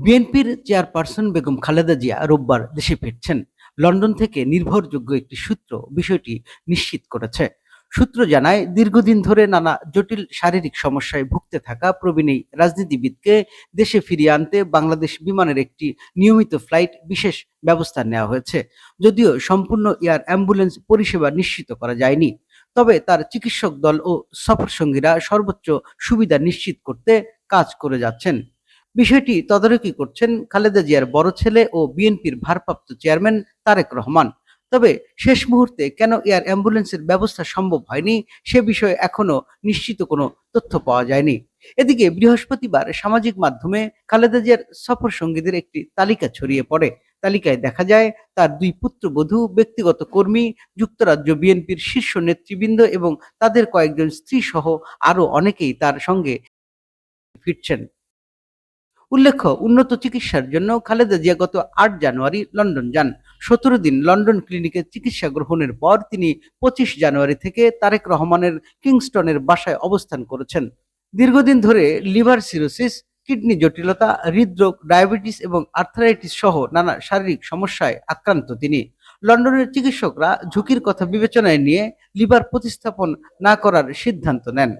বিএনপির চেয়ারপারসন বেগম খালেদা জিয়া রোববার দেশে ফিরছেন। লন্ডন থেকে নির্ভরযোগ্য একটি সূত্র বিষয়টি নিশ্চিত করেছে। সূত্র জানায়, দীর্ঘদিন ধরে নানা জটিল শারীরিক সমস্যায় ভুগতে থাকা প্রবীণ এই রাজনীতিবিদকে দেশে ফিরিয়ে আনতে বাংলাদেশ বিমানের একটি নিয়মিত ফ্লাইট বিশেষ ব্যবস্থা নেওয়া হয়েছে। যদিও সম্পূর্ণ এয়ার অ্যাম্বুলেন্স পরিষেবা নিশ্চিত করা যায়নি, তবে তার চিকিৎসক দল ও সফরসঙ্গীরা সর্বোচ্চ সুবিধা নিশ্চিত করতে কাজ করে যাচ্ছেন। বিষয়টি তদারকি করছেন খালেদা জিয়ার বড় ছেলে ও বিএনপির ভারপ্রাপ্ত চেয়ারম্যান তারেক রহমান। তবে শেষ মুহূর্তে কেন এয়ার অ্যাম্বুলেন্সের ব্যবস্থা সম্ভব হয়নি সে বিষয়ে এখনো নিশ্চিত কোনো তথ্য পাওয়া যায়নি। এদিকে বৃহস্পতিবার সামাজিক মাধ্যমে খালেদা জিয়ার সফর সঙ্গীদের একটি তালিকা ছড়িয়ে পড়ে। তালিকায় দেখা যায় তার দুই পুত্রবধূ, ব্যক্তিগত কর্মী, যুক্তরাজ্য বিএনপির শীর্ষ নেতৃবৃন্দ এবং তাদের কয়েকজন স্ত্রী সহ আরো অনেকেই তার সঙ্গে ফিরছেন। উল্লেখ্য, উন্নত চিকিৎসার জন্য খালেদা জিয়া গত ৮ জানুয়ারি লন্ডন যান। ১৭ দিন লন্ডন ক্লিনিকে চিকিৎসা গ্রহণের পর তিনি ২৫ জানুয়ারি থেকে তারেক রহমানের কিংস্টনের বাসায় অবস্থান করেছেন। দীর্ঘদিন ধরে লিভার সিরোসিস, কিডনি জটিলতা, হৃদরোগ, ডায়াবেটিস এবং আর্থ্রাইটিস সহ নানা শারীরিক সমস্যায় আক্রান্ত তিনি। লন্ডনের চিকিৎসকরা ঝুঁকির কথা বিবেচনায় নিয়ে লিভার প্রতিস্থাপন না করার সিদ্ধান্ত নেন।